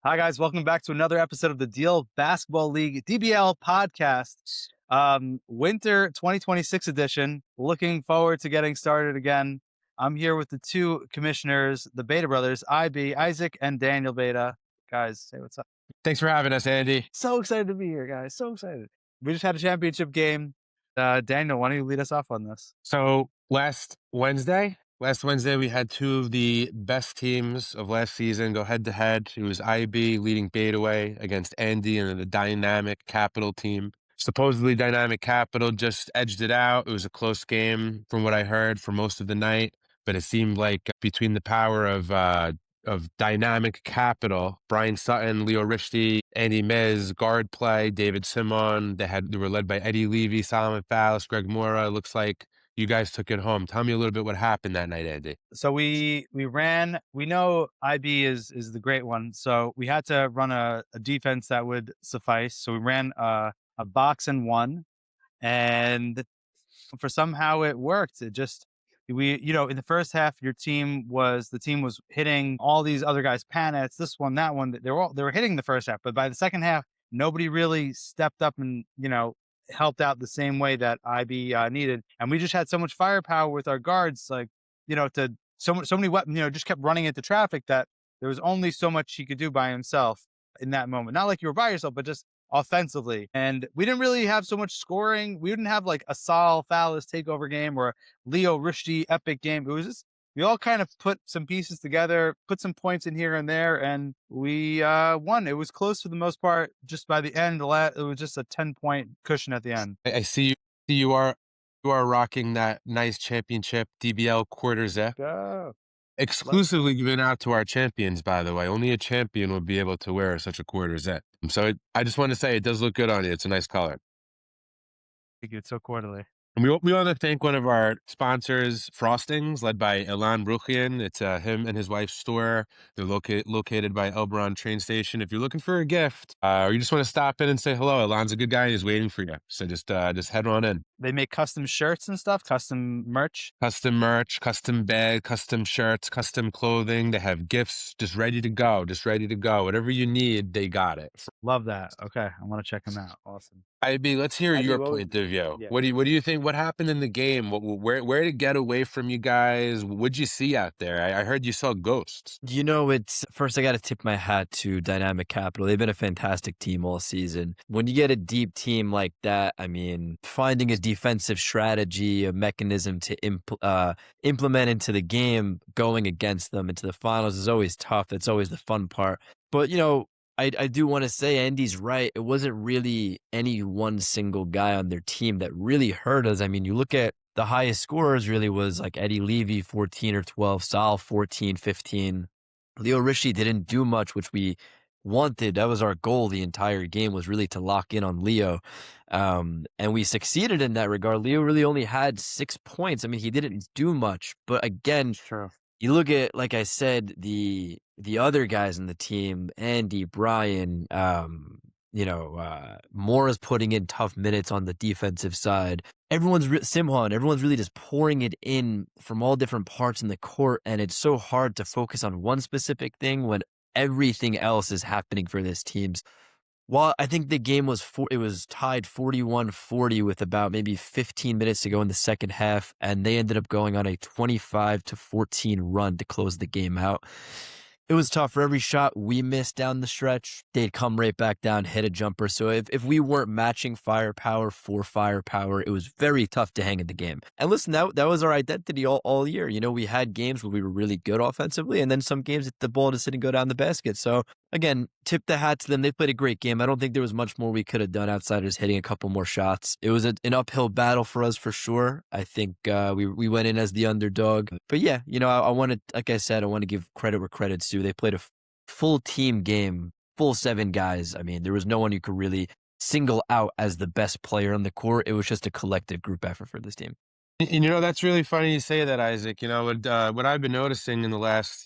Hi, guys. Welcome back to another episode of the Deal Basketball League DBL podcast, winter 2026 edition. Looking forward to getting started again. I'm here with the two commissioners, the Beta brothers, IB, Isaac, and Daniel Beta. Guys, say what's up. Thanks for having us, Andy. So excited to be here, guys. So excited. We just had a championship game. Daniel, why don't you lead us off on this? So last Wednesday, we had two of the best teams of last season go head to head. It was IB leading Betaway against Andy and the Dynamic Capital team. Supposedly Dynamic Capital just edged it out. It was a close game from what I heard for most of the night, but it seemed like between the power of Dynamic Capital, Brian Sutton, Leo Rishti, Andy Miz, guard play, David Simon. They were led by Eddie Levy, Solomon Fallis, Greg Mora. It looks like you guys took it home. Tell me a little bit what happened that night, Andy. So we ran. We know IB is the great one, so we had to run a defense that would suffice. So we ran a box and one, and for somehow it worked. It just in the first half, the team was hitting all these other guys' panets, this one, that one. They were hitting the first half, but by the second half, nobody really stepped up and helped out the same way that IB needed, and we just had so much firepower with our guards, to so many weapons, just kept running into traffic that there was only so much he could do by himself in that moment. Not like you were by yourself, but just offensively. And we didn't really have so much scoring. We didn't have like a Sal Fallis takeover game or a Leo Rishti epic game. It was just, we all kind of put some pieces together, put some points in here and there, and we won. It was close for the most part. Just by the end, it was just a 10-point cushion at the end. I see you are rocking that nice championship DBL quarter zip. Go. Exclusively given out to our champions, by the way. Only a champion would be able to wear such a quarter zip. So I just want to say it does look good on you. It's a nice color. Thank you. It's so quarterly. And we want to thank one of our sponsors, Frostings, led by Elan Bruchian. It's him and his wife's store. They're located by Elbron train station. If you're looking for a gift or you just want to stop in and say hello, Elan's a good guy. He's waiting for you. So just head on in. They make custom shirts and stuff, custom merch, custom bag, custom shirts, custom clothing. They have gifts just ready to go. Whatever you need, they got it. Love that. Okay, I want to check them out. Awesome. IB, let's hear your point of view. Yeah. What do you think? What happened in the game? Where to get away from you guys? What'd you see out there? I heard you saw ghosts. It's first I got to tip my hat to Dynamic Capital. They've been a fantastic team all season. When you get a deep team like that, I mean, finding a defensive strategy, a mechanism to implement into the game, going against them into the finals is always tough. That's always the fun part. But I do want to say Andy's right. It wasn't really any one single guy on their team that really hurt us. I mean, you look at the highest scorers really was like Eddie Levy, 14 or 12, Sal, 14, 15. Leo Rishti didn't do much, which we wanted. That was our goal the entire game, was really to lock in on Leo. And we succeeded in that regard. Leo really only had 6 points. I mean, he didn't do much. But again, True. You look at, like I said, the other guys in the team, Andy, Brian, Mora's putting in tough minutes on the defensive side. Simhan, everyone's really just pouring it in from all different parts in the court, and it's so hard to focus on one specific thing when everything else is happening for this team's. Well, I think the game was tied 41-40 with about maybe 15 minutes to go in the second half, and they ended up going on a 25-14 run to close the game out. It was tough. For every shot we missed down the stretch, they'd come right back down, hit a jumper. So if we weren't matching firepower for firepower, it was very tough to hang in the game. And listen, that was our identity all year. We had games where we were really good offensively, and then some games that the ball just didn't go down the basket. So again, tip the hat to them. They played a great game. I don't think there was much more we could have done outside of just hitting a couple more shots. It was an uphill battle for us for sure. I think we went in as the underdog. But yeah, I want to, like I said, I want to give credit where credit's due. They played a full team game, full 7 guys. I mean, there was no one you could really single out as the best player on the court. It was just a collective group effort for this team. And that's really funny you say that, Isaac. What I've been noticing in the last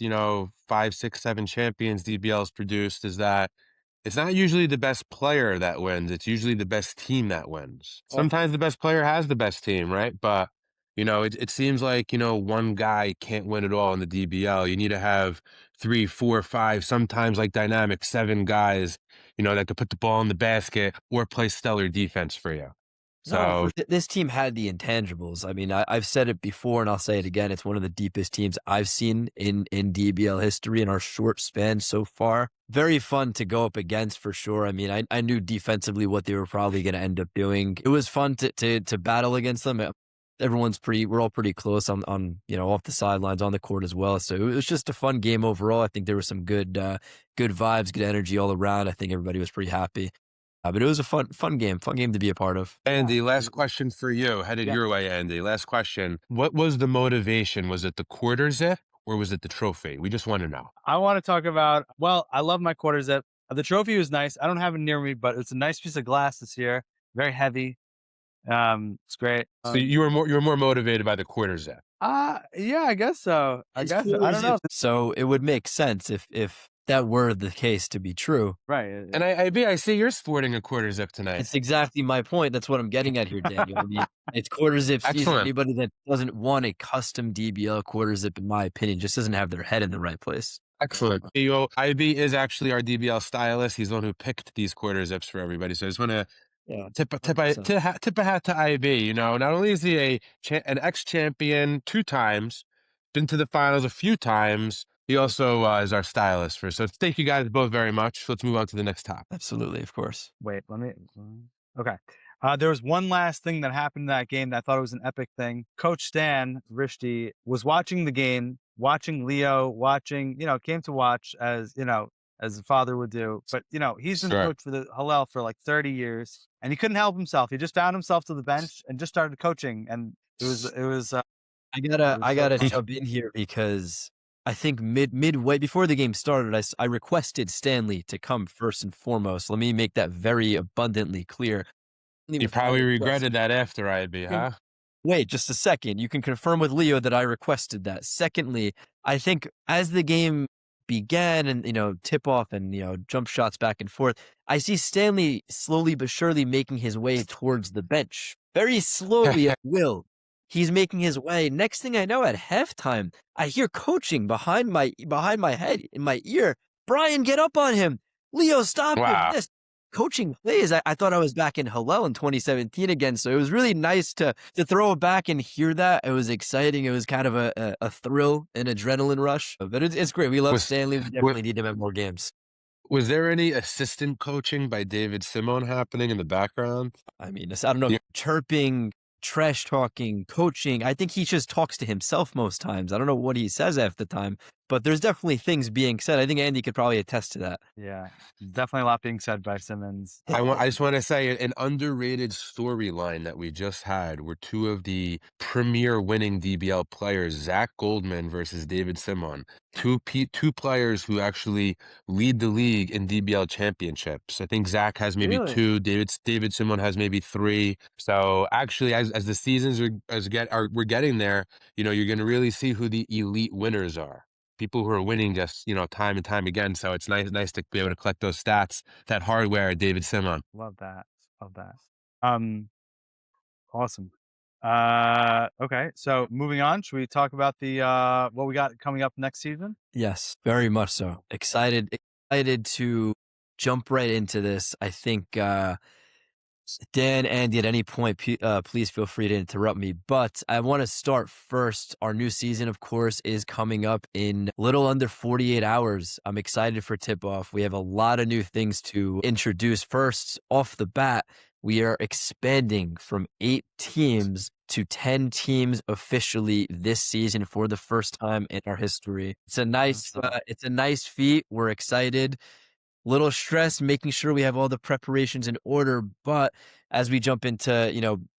5, 6, 7 champions DBL's produced is that it's not usually the best player that wins. It's usually the best team that wins. Sometimes the best player has the best team, right? But It seems like, one guy can't win it all in the DBL. You need to have 3, 4, 5, sometimes like dynamic 7 guys, that could put the ball in the basket or play stellar defense for you. No, So this team had the intangibles. I mean, I've said it before and I'll say it again. It's one of the deepest teams I've seen in DBL history in our short span so far. Very fun to go up against for sure. I mean, I knew defensively what they were probably going to end up doing. It was fun to battle against them. We're all pretty close on off the sidelines, on the court as well. So it was just a fun game overall. I think there was some good vibes, good energy all around. I think everybody was pretty happy. But it was a fun game to be a part of. Andy, last question for you. Headed Yeah. your way, Andy. Last question. What was the motivation? Was it the quarter zip or was it the trophy? We just want to know. I want to talk about, well, I love my quarter zip. The trophy was nice. I don't have it near me, but it's a nice piece of glass this year. Very heavy. It's great. So you were more motivated by the quarter zip. Yeah, I guess so. I guess cool I don't know. So it would make sense if that were the case to be true. Right. And I see you're sporting a quarter zip tonight. It's exactly my point. That's what I'm getting at here, Daniel. I mean, it's quarter zip season. Excellent. Anybody that doesn't want a custom DBL quarter zip, in my opinion, just doesn't have their head in the right place. Excellent. IB is actually our DBL stylist. He's the one who picked these quarter zips for everybody. So I just want to tip a hat to IB. Not only is he an ex-champion 2 times, been to the finals a few times, he also is our stylist for. So thank you guys both very much. Let's move on to the next topic. Absolutely, of course. Wait, let me. Okay. There was one last thing that happened in that game that I thought it was an epic thing. Coach Stan Rishti was watching the game, watching Leo, came to watch as a father would do. But he's been Sure. coach for the Hillel for like 30 years, and he couldn't help himself. He just found himself to the bench and just started coaching, and it was. I gotta jump in here because I think midway before the game started, I requested Stanley to come first and foremost. Let me make that very abundantly clear. You probably regretted that after IB, huh? Wait just a second. You can confirm with Leo that I requested that. Secondly, I think as the game began and tip off and jump shots back and forth, I see Stanley slowly but surely making his way towards the bench. Very slowly at will. He's making his way. Next thing I know, at halftime, I hear coaching behind my head, in my ear. Brian, get up on him. Leo, stop Wow. him. This coaching plays. I thought I was back in Hillel in 2017 again. So it was really nice to throw it back and hear that. It was exciting. It was kind of a thrill, an adrenaline rush. But it's great. We love Stanley. We definitely need him at more games. Was there any assistant coaching by David Simon happening in the background? I mean, I don't know, chirping, trash talking, coaching. I think he just talks to himself most times. I don't know what he says half the time, but there's definitely things being said. I think Andy could probably attest to that. Yeah, definitely a lot being said by Simmons. I just want to say an underrated storyline that we just had were 2 of the premier winning DBL players, Zach Goldman versus David Simon. Two players who actually lead the league in DBL championships. I think Zach has maybe Really? 2. David Simon has maybe 3. So actually, as the seasons we're getting there, you're going to really see who the elite winners are. People who are winning just time and time again. So it's nice to be able to collect those stats. That hardware, David Simon. Love that. Awesome. Okay, so moving on, should we talk about the what we got coming up next season? Yes, very much so. Excited to jump right into this. I think Dan, Andy, at any point, please feel free to interrupt me. But I want to start first. Our new season, of course, is coming up in a little under 48 hours. I'm excited for tip-off. We have a lot of new things to introduce. First, off the bat, we are expanding from 8 teams to 10 teams officially this season for the first time in our history. It's a nice feat. We're excited. Little stress, making sure we have all the preparations in order. But as we jump into,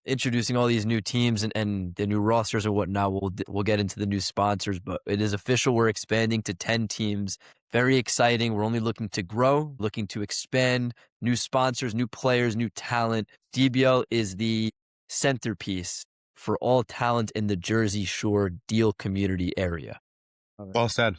introducing all these new teams and the new rosters or whatnot, we'll get into the new sponsors. But it is official. We're expanding to 10 teams. Very exciting. We're only looking to grow, looking to expand, new sponsors, new players, new talent. DBL is the centerpiece for all talent in the Jersey Shore Deal community area. Well said,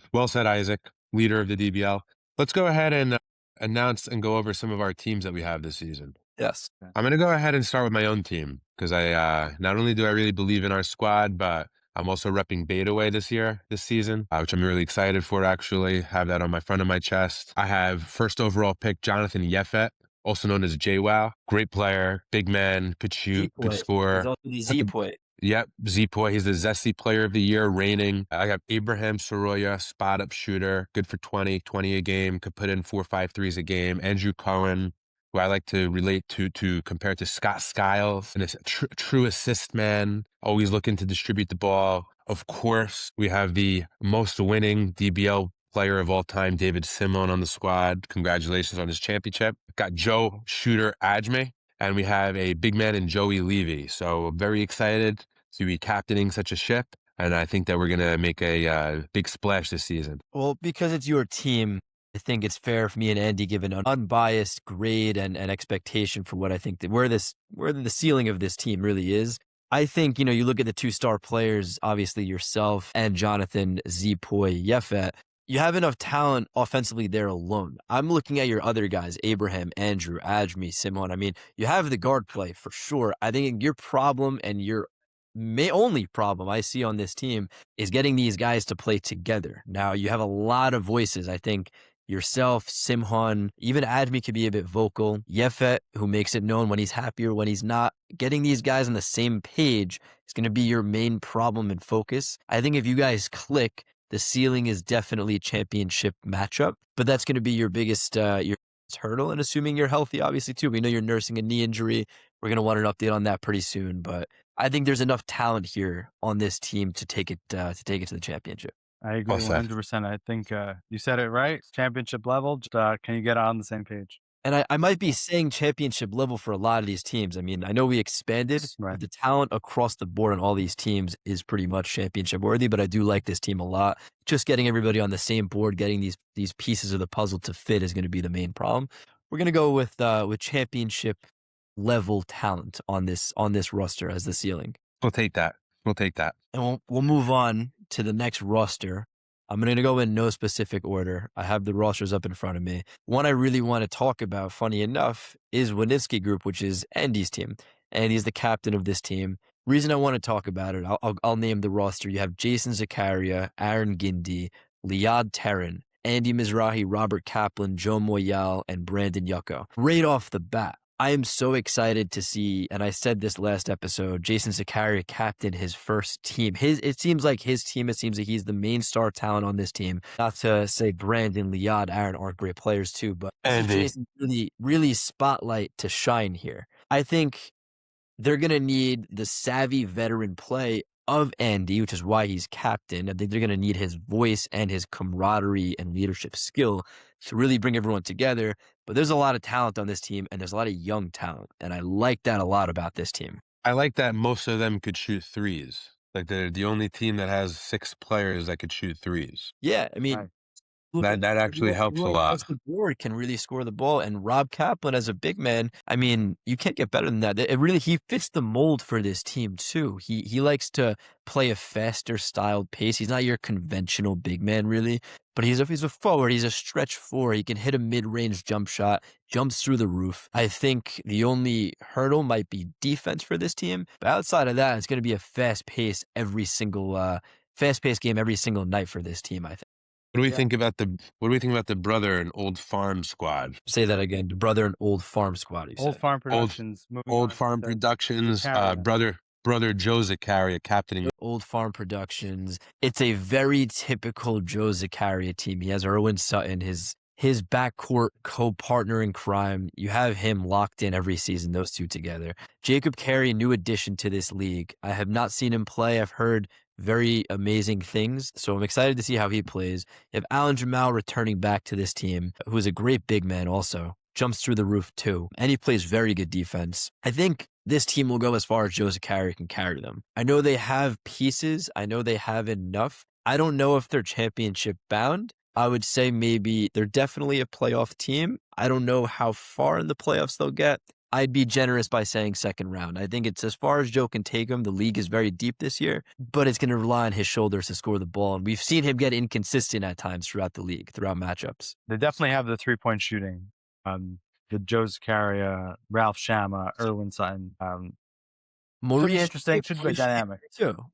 Isaac, leader of the DBL. Let's go ahead and announce and go over some of our teams that we have this season. Yes. I'm going to go ahead and start with my own team because I not only do I really believe in our squad, but I'm also repping Betaway this season, which I'm really excited for, actually. Have that on my front of my chest. I have first overall pick Jonathan Yeffet, also known as JWoww. Great player, big man, could shoot, could Z-Point. score. He's also the Z-Point. Yep, Z-Boy. He's the Zesty Player of the Year, reigning. I got Abraham Soroya, spot-up shooter, good for 20 a game, could put in 4 or 5 threes a game. Andrew Cohen, who I like to relate to compare to Scott Skiles, and a true assist man, always looking to distribute the ball. Of course, we have the most winning DBL player of all time, David Simon, on the squad. Congratulations on his championship. Got Joe Shooter Ajme. And we have a big man in Joey Levy. So very excited to be captaining such a ship. And I think that we're going to make a big splash this season. Well, because it's your team, I think it's fair for me and Andy give an unbiased grade and expectation for what I think that where the ceiling of this team really is. I think, you look at the 2-star players, obviously yourself and Jonathan Z-Poi Yeffet. You have enough talent offensively there alone. I'm looking at your other guys, Abraham, Andrew, Ajmi, Simon. I mean, you have the guard play for sure. I think your problem and your only problem I see on this team is getting these guys to play together. Now, you have a lot of voices. I think yourself, Simhan, even Ajmi could be a bit vocal. Yeffet, who makes it known when he's happy or when he's not. Getting these guys on the same page is going to be your main problem and focus. I think if you guys click, the ceiling is definitely championship matchup, but that's going to be your biggest hurdle. And assuming you're healthy, obviously, too. We know you're nursing a knee injury. We're going to want an update on that pretty soon. But I think there's enough talent here on this team to take it to the championship. I agree 100%. I think you said it right. Championship level. Just, can you get on the same page? And I might be saying championship level for a lot of these teams. I mean, I know we expanded, but the talent across the board on all these teams is pretty much championship worthy, but I do like this team a lot. Just getting everybody on the same board, getting these pieces of the puzzle to fit is going to be the main problem. We're going to go with championship level talent on this roster as the ceiling. We'll take that. And we'll move on to the next roster. I'm going to go in no specific order. I have the rosters up in front of me. One I really want to talk about, funny enough, is Winitsky Group, which is Andy's team. Andy's the captain of this team. Reason I want to talk about it, I'll name the roster. You have Jason Zakaria, Aaron Gindi, Liad Terran, Andy Mizrahi, Robert Kaplan, Joe Moyal, and Brandon Yucko. Right off the bat, I am so excited to see, and I said this last episode, Jason Zakaria captain his first team. It seems like his team, it seems like he's the main star talent on this team. Not to say Brandon, Liad, Aaron aren't great players too, but Jason really spotlight to shine here. I think they're going to need the savvy veteran play of Andy, which is why he's captain. I think they're going to need his voice and his camaraderie and leadership skill to really bring everyone together. But there's a lot of talent on this team, and there's a lot of young talent, and I like that a lot about this team. I like that most of them could shoot threes. Like they're the only team that has 6 players that could shoot threes. Yeah, I mean, that actually helps a lot. The board can really score the ball, and Rob Kaplan as a big man, I mean, you can't get better than that. He fits the mold for this team too. He likes to play a faster styled pace. He's not your conventional big man really, but he's a forward. He's a stretch four. He can hit a mid-range jump shot, jumps through the roof. I think the only hurdle might be defense for this team, but outside of that, it's going to be a fast-paced game every single night for this team, I think. What do we think about the Brother and Old Farm squad? Say that again. The Brother and Old Farm squad. Old Farm Productions. Old Farm Productions. Brother Joe Zakaria captaining. Old Farm Productions. It's a very typical Joe Zakaria team. He has Erwin Sutton, his backcourt co-partner in crime. You have him locked in every season, those two together. Jacob Carey, new addition to this league. I have not seen him play. I've heard very amazing things, so I'm excited to see how he plays. You have Alan Jamal returning back to this team, who is a great big man also. Jumps through the roof too, and he plays very good defense. I think this team will go as far as Joe Zakaria can carry them. I know they have pieces. I know they have enough. I don't know if they're championship bound. I would say maybe they're definitely a playoff team. I don't know how far in the playoffs they'll get. I'd be generous by saying second round. I think it's as far as Joe can take him. The league is very deep this year, but it's going to rely on his shoulders to score the ball. And we've seen him get inconsistent at times throughout the league, throughout matchups. They definitely have the 3-point shooting. the Joe Zakaria, Ralph Shama, Irwin Sutton. Should be Maurice, interesting. Should be dynamic.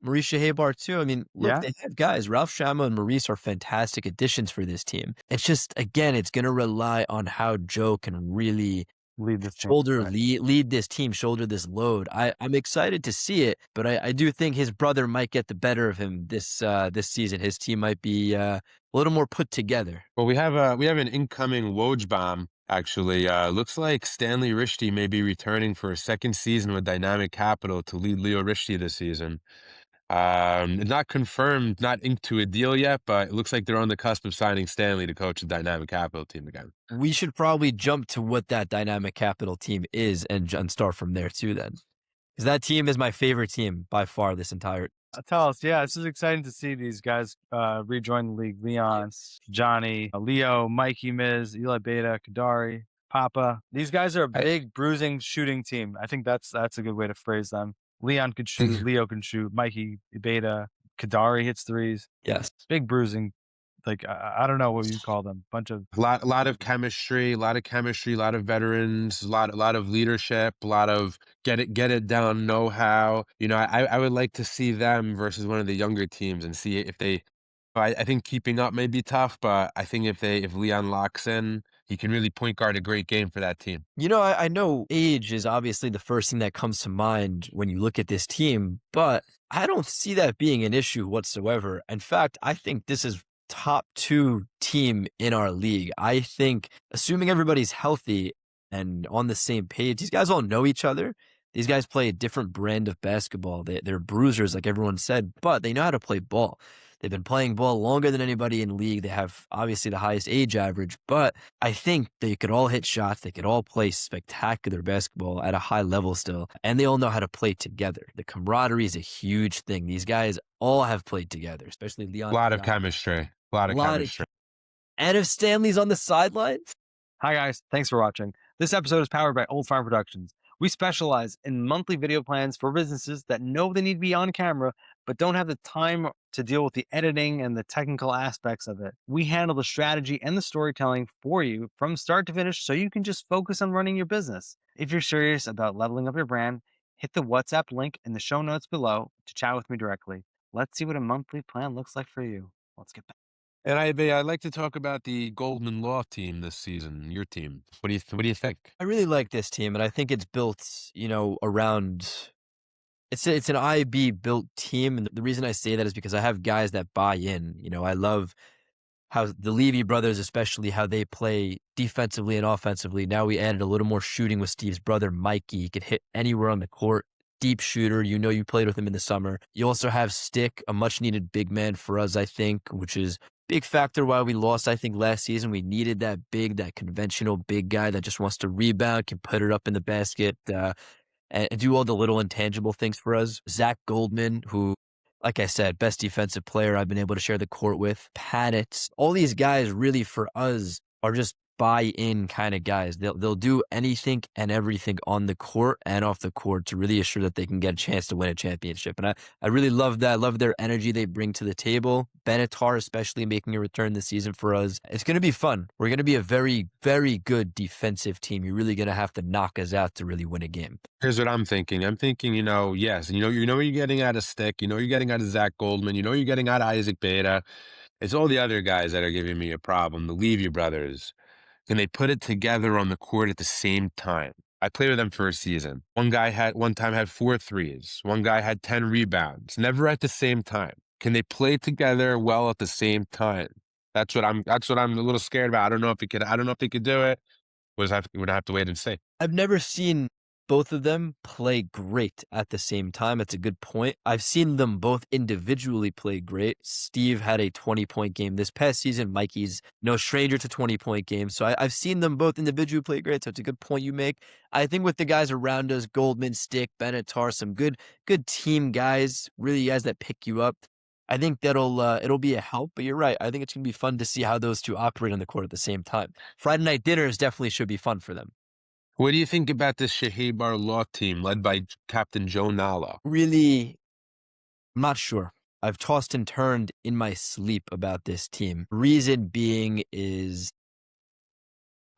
Maurice Shehebar too. I mean, look, Yeah. they have guys. Ralph Shama and Maurice are fantastic additions for this team. It's just, again, it's going to rely on how Joe can really Lead this team. lead this team, shoulder this load. I'm excited to see it, but I do think his brother might get the better of him this season. His team might be a little more put together. Well, we have an incoming Woj bomb. Actually, looks like Stanley Rishti may be returning for a second season with Dynamic Capital to lead Leo Rishti this season. Not confirmed, not inked to a deal yet, but it looks like they're on the cusp of signing Stanley to coach the Dynamic Capital team again. We should probably jump to what that Dynamic Capital team is and start from there too then. Because that team is my favorite team by far this entire. Tell us, yeah, this is exciting to see these guys rejoin the league. Leon, Johnny, Leo, Mikey, Miz, Eli Beta, Kadari, Papa. These guys are a big, bruising, shooting team. I think that's a good way to phrase them. Leon can shoot, Leo can shoot, Mikey, Beta, Kadari hits threes. Yes. Big bruising. Like, I don't know what you call them. Bunch of lot of chemistry, a lot of veterans, a lot of leadership, a lot of get it down know-how. You know, I would like to see them versus one of the younger teams and see if they. I think keeping up may be tough, but I think if Leon locks in, he can really point guard a great game for that team. You know, I know age is obviously the first thing that comes to mind when you look at this team, but I don't see that being an issue whatsoever. In fact, I think this is top 2 team in our league. I think, assuming everybody's healthy and on the same page, these guys all know each other. These guys play a different brand of basketball. They're bruisers, like everyone said, but they know how to play ball. They've been playing ball longer than anybody in the league. They have obviously the highest age average, but I think they could all hit shots. They could all play spectacular basketball at a high level still, and they all know how to play together. The camaraderie is a huge thing. These guys all have played together, especially Leon. A lot of chemistry. A lot of chemistry. And if Stanley's on the sidelines? Hi, guys. Thanks for watching. This episode is powered by Old Farm Productions. We specialize in monthly video plans for businesses that know they need to be on camera, but don't have the time to deal with the editing and the technical aspects of it. We handle the strategy and the storytelling for you from start to finish so you can just focus on running your business. If you're serious about leveling up your brand, hit the WhatsApp link in the show notes below to chat with me directly. Let's see what a monthly plan looks like for you. Let's get back. And I'd like to talk about the Goldman Law team this season, your team. What do you think? I really like this team, and I think it's built, around. It's an IB built team, and the reason I say that is because I have guys that buy in. I love how the Levy brothers, especially how they play defensively and offensively. Now we added a little more shooting with Steve's brother, Mikey. He could hit anywhere on the court. Deep shooter. You played with him in the summer. You also have Stick, a much needed big man for us, I think, which is big factor why we lost, I think, last season. We needed that conventional big guy that just wants to rebound, can put it up in the basket, and do all the little intangible things for us. Zach Goldman, who, like I said, best defensive player I've been able to share the court with. Paddock. All these guys really for us are just buy-in kind of guys. They'll do anything and everything on the court and off the court to really assure that they can get a chance to win a championship. And I really love that. I love their energy they bring to the table. Benatar especially making a return this season for us. It's going to be fun. We're going to be a very, very good defensive team. You're really going to have to knock us out to really win a game. Here's what I'm thinking. I'm thinking, yes, you know what you're getting out of Stick. You know you're getting out of Zach Goldman. You know you're getting out of Isaac Beta. It's all the other guys that are giving me a problem. The Levy brothers. Can they put it together on the court at the same time? I played with them for a season. One time had 4 threes. One guy had 10 rebounds. Never at the same time. Can they play together well at the same time? That's what I'm a little scared about. I don't know if they could do it. We're gonna have to wait and see. I've never seen both of them play great at the same time. It's a good point. I've seen them both individually play great. Steve had a 20-point game this past season. Mikey's no stranger to 20-point games. So I've seen them both individually play great. So it's a good point you make. I think with the guys around us, Goldman, Stick, Benatar, some good team guys, really guys that pick you up. I think it'll be a help, but you're right. I think it's going to be fun to see how those two operate on the court at the same time. Friday night dinners definitely should be fun for them. What do you think about this Shehebar Law team led by Captain Joe Nala? Really, I'm not sure. I've tossed and turned in my sleep about this team. Reason being is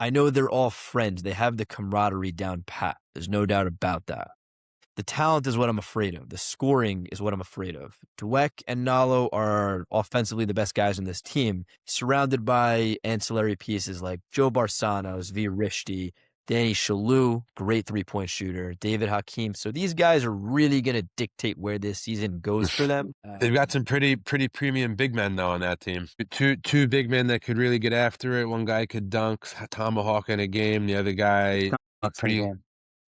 I know they're all friends. They have the camaraderie down pat. There's no doubt about that. The talent is what I'm afraid of. The scoring is what I'm afraid of. Dweck and Nalo are offensively the best guys in this team, surrounded by ancillary pieces like Joe Barsanos, V. Rishti, Danny Shalou, great three-point shooter, David Hakeem. So these guys are really going to dictate where this season goes for them. They've got some pretty premium big men though on that team. Two big men that could really get after it. One guy could dunk, tomahawk in a game. The other guy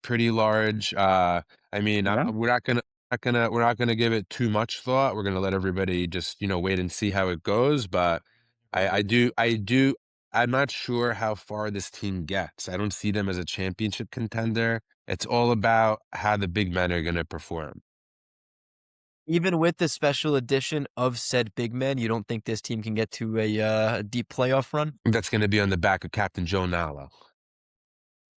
pretty large. I mean, Yeah. we're not gonna give it too much thought. We're gonna let everybody just wait and see how it goes. But I'm not sure how far this team gets. I don't see them as a championship contender. It's all about how the big men are gonna perform. Even with the special edition of said big men, you don't think this team can get to a deep playoff run? That's gonna be on the back of Captain Joe Nalo.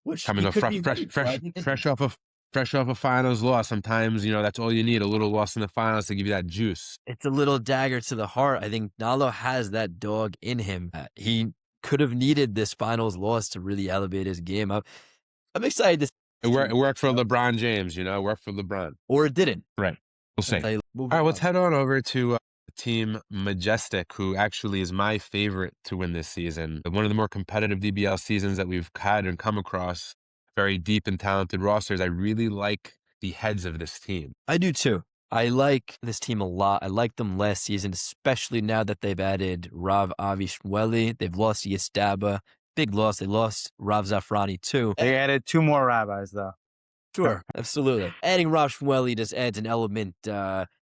Which Coming off fresh off a finals loss. Sometimes, that's all you need, a little loss in the finals to give you that juice. It's a little dagger to the heart. I think Nalo has that dog in him. He could have needed this finals loss to really elevate his game. I'm excited to It worked for LeBron James, it worked for LeBron. or it didn't. Right. We'll see. All right, let's head on over to Team Majestic, who actually is my favorite to win this season. One of the more competitive DBL seasons that we've had and come across. Very deep and talented rosters. I really like the heads of this team. I do too. I like this team a lot. I liked them last season, especially now that they've added Rav Avi Shmueli. They've lost Yestaba. Big loss. They lost Rav Zafrani too. They added 2 more rabbis though. Sure, absolutely. Adding Rav Shmueli just adds an element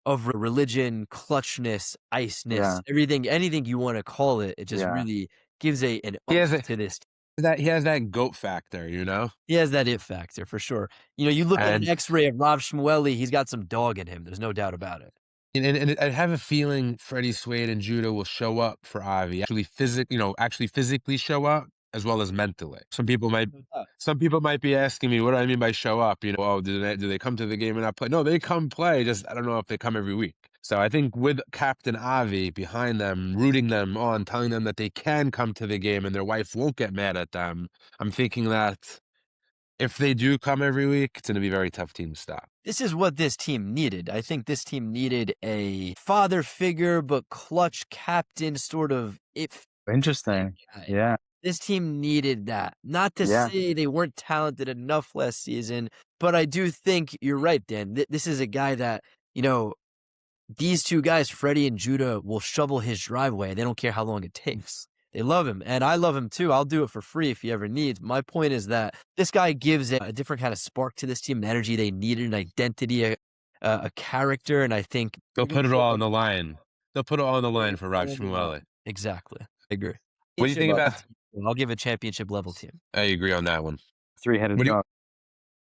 of religion, clutchness, iceness, everything, anything you want to call it. It just really gives an oomph to this. He has that GOAT factor, He has that it factor for sure. You look at an X-ray of Rav Shmueli, he's got some dog in him. There's no doubt about it. And I have a feeling Freddie Swade and Judah will show up for Avi. Actually physically show up as well as mentally. Some people might be asking me, what do I mean by show up? Do they come to the game and not play? No, they come play. Just I don't know if they come every week. So I think with Captain Avi behind them, rooting them on, telling them that they can come to the game and their wife won't get mad at them, I'm thinking that if they do come every week, it's going to be a very tough team to stop. This is what this team needed. I think this team needed a father figure, but clutch captain sort of. Interesting. Yeah. This team needed that. Not to say they weren't talented enough last season, but I do think you're right, Dan. This is a guy that, these two guys, Freddie and Judah, will shovel his driveway. They don't care how long it takes. They love him, and I love him too. I'll do it for free if he ever needs. My point is that this guy gives a different kind of spark to this team, an energy they needed, an identity, a character, and I think they'll put it all on the line. They'll put it all on the line for Rav Shmueli. Exactly. I agree. What do you think about? I'll give a championship level team. I agree on that one. 3-headed dog.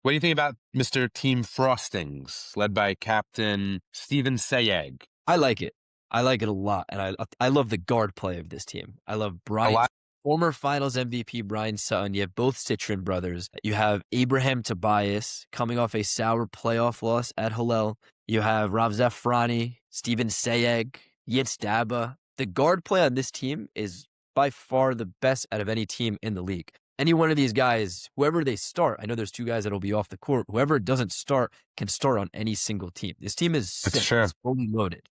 What do you think about Mr. Team Frostings, led by Captain Steven Sayeg? I like it. I like it a lot, and I love the guard play of this team. I love Brian, former Finals MVP Brian Sutton. You have both Citron brothers. You have Abraham Tobias coming off a sour playoff loss at Hillel. You have Rav Zafrani, Steven Sayeg, Yitz Daba. The guard play on this team is by far the best out of any team in the league. Any one of these guys, whoever they start, I know there's 2 guys that'll be off the court. Whoever doesn't start can start on any single team. This team is sick. It's fully loaded.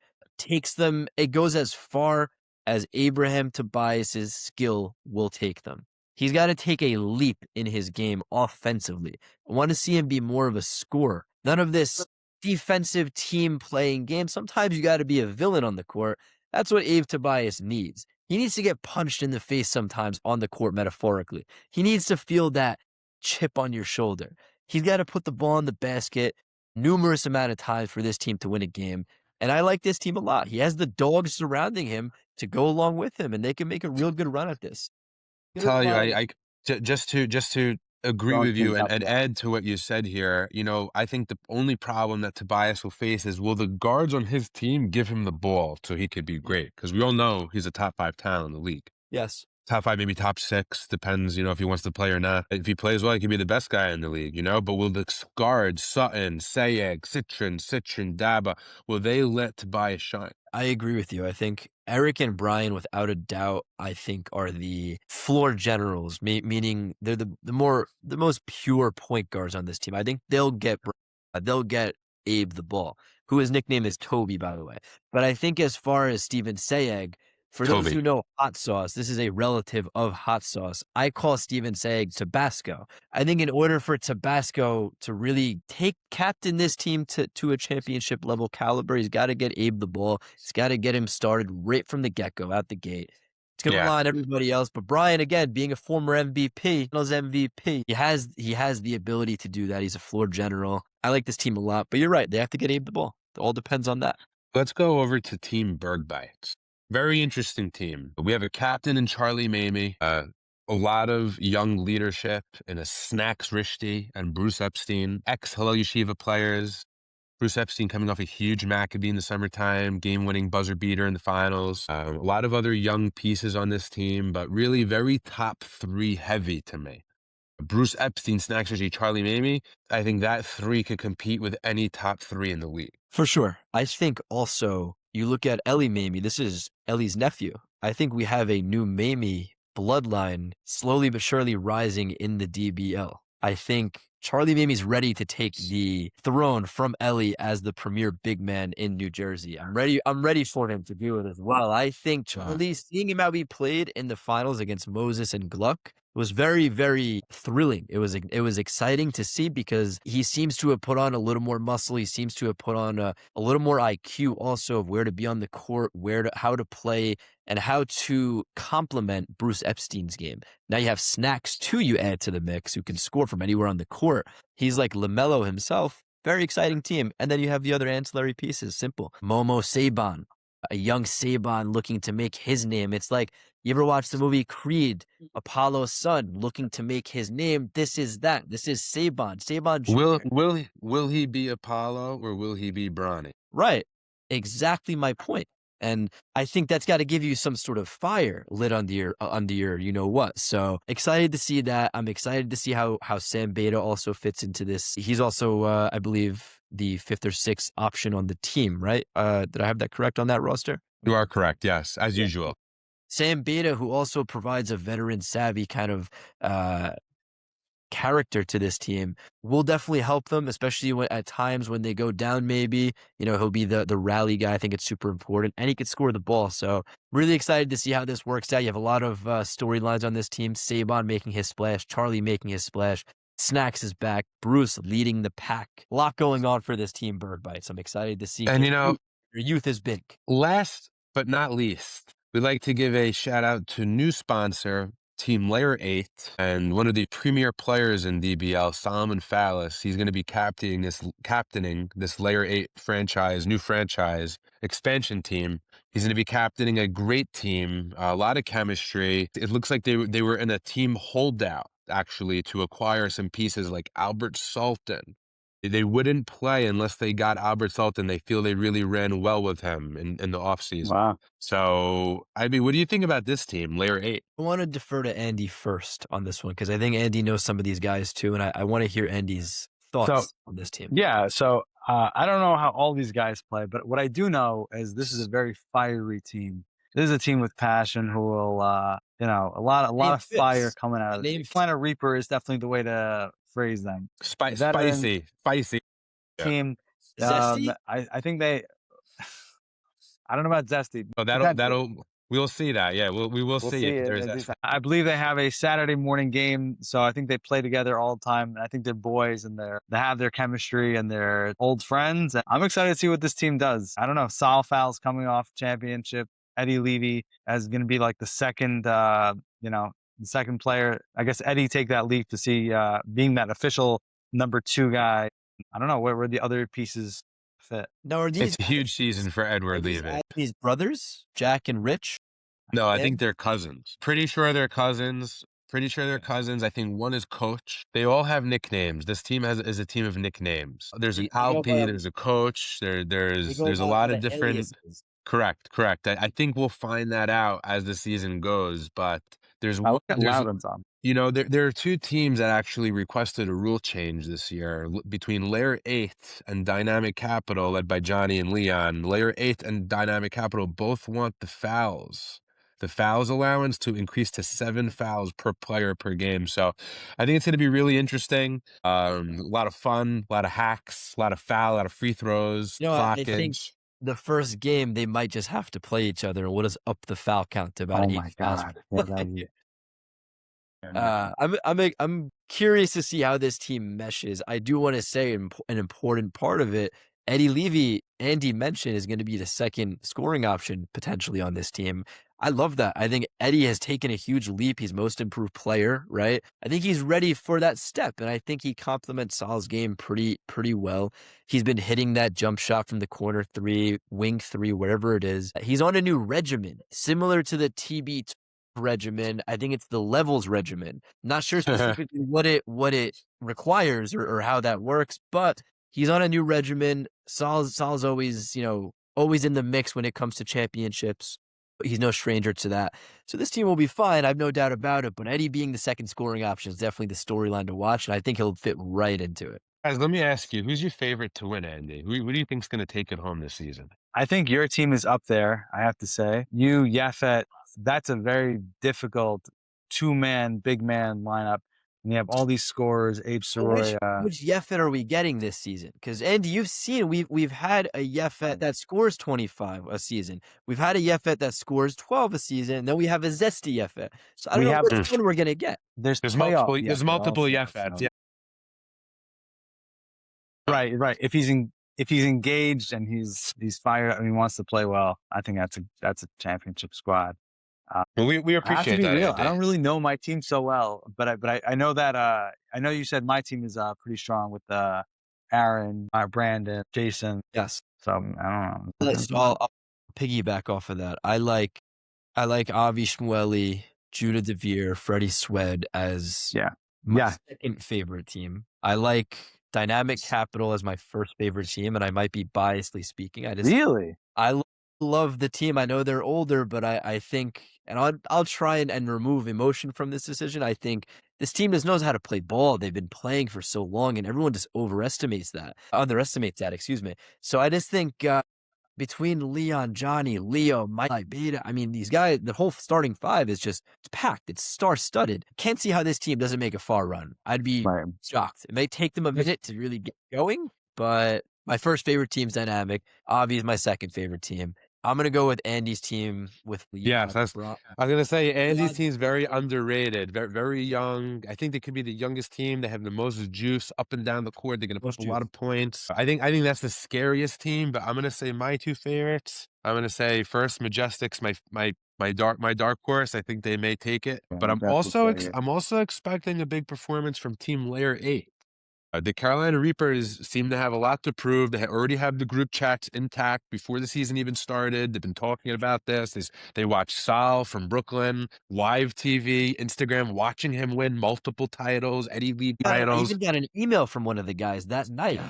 It goes as far as Abraham Tobias's skill will take them. He's got to take a leap in his game offensively. I want to see him be more of a scorer. None of this defensive team playing game. Sometimes you got to be a villain on the court. That's what Abe Tobias needs. He needs to get punched in the face sometimes on the court, metaphorically. He needs to feel that chip on your shoulder. He's got to put the ball in the basket numerous amount of times for this team to win a game. And I like this team a lot. He has the dogs surrounding him to go along with him, and they can make a real good run at this. I'll tell you, I just to agree with you and add to what you said here, I think the only problem that Tobias will face is, will the guards on his team give him the ball so he could be great? Because we all know he's a top 5 talent in the league. Yes. top 5, maybe top 6, depends, if he wants to play or not. If he plays well, he could be the best guy in the league, but will the guards, Sutton, Sayeg, Citrin, Daba, will they let Tobias shine? I agree with you. I think Eric and Brian, without a doubt, I think are the floor generals, meaning they're the most pure point guards on this team. I think they'll get Abe the ball, who his nickname is Toby, by the way. But I think as far as Steven Sayeg, for those Toby. who know hot sauce, this is a relative of hot sauce. I call Steven Sayeg Tabasco. I think in order for Tabasco to really captain this team to a championship level caliber, he's got to get Abe the ball. He's got to get him started right from the get-go, out the gate. It's going to rely on everybody else. But Brian, again, being a former MVP, he has the ability to do that. He's a floor general. I like this team a lot. But you're right. They have to get Abe the ball. It all depends on that. Let's go over to Team Berg Bites. Very interesting team. We have a captain in Charlie Mamie, a lot of young leadership in a Snacks Rishti and Bruce Epstein, ex-Hillel Yeshiva players. Bruce Epstein coming off a huge Maccabee in the summertime, game-winning buzzer beater in the finals. A lot of other young pieces on this team, but really very top 3 heavy to me. Bruce Epstein, Snacks Rishti, Charlie Mamie, I think that 3 could compete with any top 3 in the league. For sure. I think also you look at Ellie Mamie. This is Ellie's nephew. I think we have a new Mamie bloodline slowly but surely rising in the DBL. I think Charlie Mamie's ready to take the throne from Ellie as the premier big man in New Jersey. I'm ready for him to do it as well. I think Charlie, seeing him how he played in the finals against Moses and Gluck, was very, very thrilling. It was exciting to see because he seems to have put on a little more muscle. He seems to have put on a little more IQ also of where to be on the court, how to play, and how to complement Bruce Epstein's game. Now you have Snacks too, you add to the mix, who can score from anywhere on the court. He's like LaMelo himself. Very exciting team. And then you have the other ancillary pieces. Simple. Momo Saban, a young Saban looking to make his name. It's like, you ever watch the movie Creed? Apollo's son looking to make his name. This is that. This is Saban. Saban Jr. Will he be Apollo or will he be Bronny? Right. Exactly my point. And I think that's got to give you some sort of fire lit under your you know what. So excited to see that. I'm excited to see how Sam Beta also fits into this. He's also, I believe, the 5th or 6th option on the team, right? Did I have that correct on that roster? You are correct, yes, as usual. Sam Beta, who also provides a veteran savvy kind of character to this team, will definitely help them, especially at times when they go down. Maybe he'll be the rally guy. I think it's super important, and he could score the ball. So really excited to see how this works out. You have a lot of storylines on this team. Saban making his splash, Charlie making his splash. Snacks is back. Bruce leading the pack. A lot going on for this team, Berg Bites. I'm excited to see. And your youth is big. Last but not least, we'd like to give a shout out to new sponsor, Team Layer 8, and one of the premier players in DBL, Solomon Fallis. He's going to be captaining this Layer 8 new franchise expansion team. He's going to be captaining a great team, a lot of chemistry. It looks like they were in a team holdout, actually, to acquire some pieces like Albert Sultan. They wouldn't play unless they got Albert Sultan. They feel they really ran well with him in the offseason. Wow. So, what do you think about this team, Layer 8? I want to defer to Andy first on this one because I think Andy knows some of these guys too, and I want to hear Andy's thoughts on this team. Yeah, so I don't know how all these guys play, but what I do know is this is a very fiery team. This is a team with passion who will, a lot of fire coming out of it. Planet Reaper is definitely the way to phrase them. Spicy team. Zesty? I think they. I don't know about Zesty. Oh, we'll see that. Yeah, we will see it. I believe they have a Saturday morning game, so I think they play together all the time. And I think they're boys and they have their chemistry and they're old friends. And I'm excited to see what this team does. I don't know. Sal Fal's coming off championship. Eddie Levy is going to be like the second, the second player. I guess Eddie take that leap to see being that official number 2 guy. I don't know where the other pieces fit. No, it's a huge season for Edward Levy. These brothers, Jack and Rich? No, I think they're cousins. Pretty sure they're cousins. I think one is coach. They all have nicknames. This team is a team of nicknames. There's an Alpi, there's a coach. There's a lot of different. Correct. I think we'll find that out as the season goes, but There's I look at there's Loudon's on. there are two teams that actually requested a rule change this year between Layer 8 and Dynamic Capital, led by Johnny and Leon. Layer 8 and Dynamic Capital both want the fouls allowance to increase to 7 fouls per player per game. So I think it's going to be really interesting. A lot of fun, a lot of hacks, a lot of foul, a lot of free throws, I think clockage. the first game they might just have to play each other, and we'll just up the foul count to about Oh 8 my fouls. God. Yeah, that'd be- I'm curious to see how this team meshes. I do want to say an important part of it. Eddie Levy, Andy mentioned, is going to be the second scoring option potentially on this team. I love that. I think Eddie has taken a huge leap. He's most improved player, right? I think he's ready for that step, and I think he complements Sal's game pretty well. He's been hitting that jump shot from the corner three, wing three, wherever it is. He's on a new regimen, similar to the TB regimen. I think it's the levels regimen. Not sure specifically what it requires or how that works, but he's on a new regimen. Sal's always, always in the mix when it comes to championships. He's no stranger to that. So this team will be fine. I have no doubt about it. But Eddie being the second scoring option is definitely the storyline to watch, and I think he'll fit right into it. Guys, let me ask you, who's your favorite to win, Andy? Who do you think's going to take it home this season? I think your team is up there, I have to say. You, Yafet, that's a very difficult two-man, big man lineup. And you have all these scorers, Abe Soroya. Which Yefet are we getting this season? Because Andy, you've seen we've had a Yefet that scores 25 a season. We've had a Yefet that scores 12 a season. And then we have a Zesty Yefet. So I don't know which one we're gonna get. There's multiple Yefet. Yefets. Yeah. Right. If he's engaged and he's fired and he wants to play well, I think that's a championship squad. Well, we appreciate that. Real. I don't really know my team so well, but I know that I know you said my team is pretty strong with Aaron, Brandon, Jason. Yes. So I don't know. So I'll piggyback off of that. I like Avi Shmueli, Judah DeVere, Freddie Swed as my second favorite team. I like Dynamic Capital as my first favorite team, and I might be biasly speaking. I love the team. I know they're older, but I think, and I'll try and remove emotion from this decision. I think this team just knows how to play ball. They've been playing for so long, and everyone just underestimates that. Excuse me. So I just think between Leon, Johnny, Leo, Mike, Beta, I mean, these guys, the whole starting five is just it's packed. It's star-studded. Can't see how this team doesn't make a far run. I'd be shocked. It may take them a minute to really get going, but my first favorite team's Dynamic. Avi is my second favorite team. I'm going to go with Andy's team with Leon. Yes, I was going to say Andy's team's very underrated, very, very young. I think they could be the youngest team. They have the most juice up and down the court. They're going to push a lot of points. I think that's the scariest team, but I'm going to say my two favorites. I'm going to say first Majestic's my dark horse. I think they may take it, but I'm also expecting a big performance from Team Layer 8. The Carolina Reapers seem to have a lot to prove. They already have the group chats intact before the season even started. They've been talking about this. They watched Sal from Brooklyn, live TV, Instagram, watching him win multiple titles, Eddie Lee titles. I even got an email from one of the guys that night.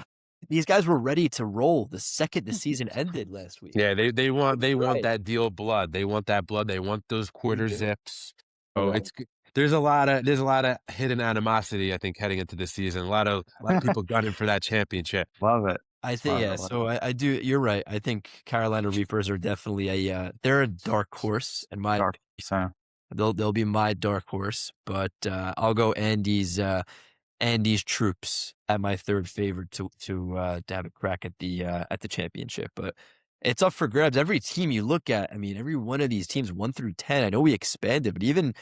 These guys were ready to roll the second the season ended last week. Yeah, they want that deal blood. They want that blood. They want those quarter zips. Oh, it's there's a lot of hidden animosity, I think, heading into this season. A lot of people gunning for that championship. Love it. I think So I do. You're right. I think Carolina Reapers are definitely they're a dark horse, and they'll be my dark horse. But I'll go Andy's troops at my third favorite to have a crack at the championship. But it's up for grabs. Every team you look at, I mean, every one of these teams 1 through 10. I know we expanded, but even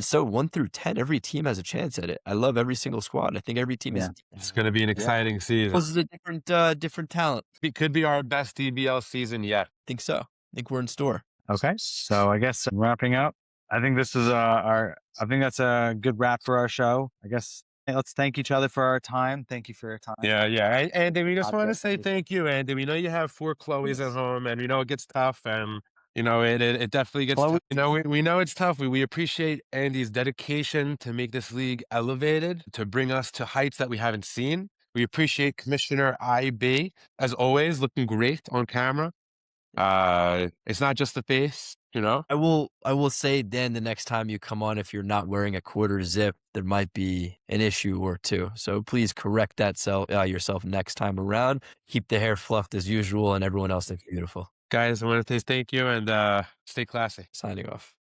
so, 1 through 10, every team has a chance at it. I love every single squad. I think every team is. It's going to be an exciting season. This is a different talent. It could be our best DBL season yet. I think so. I think we're in store. Okay, so I guess wrapping up. I think this is I think that's a good wrap for our show. I guess let's thank each other for our time. Thank you for your time. Yeah. Andy, we just want to say thank you, Andy. We know you have 4 Chloes at home, and we know it gets tough, and it definitely gets tough. We know it's tough. We appreciate Andy's dedication to make this league elevated, to bring us to heights that we haven't seen. We appreciate Commissioner IB, as always, looking great on camera. It's not just the face. you know? I will say, Dan, the next time you come on, if you're not wearing a quarter zip, there might be an issue or two. So please correct that yourself next time around. Keep the hair fluffed as usual, and everyone else looks beautiful. Guys, I want to say thank you and stay classy. Signing off.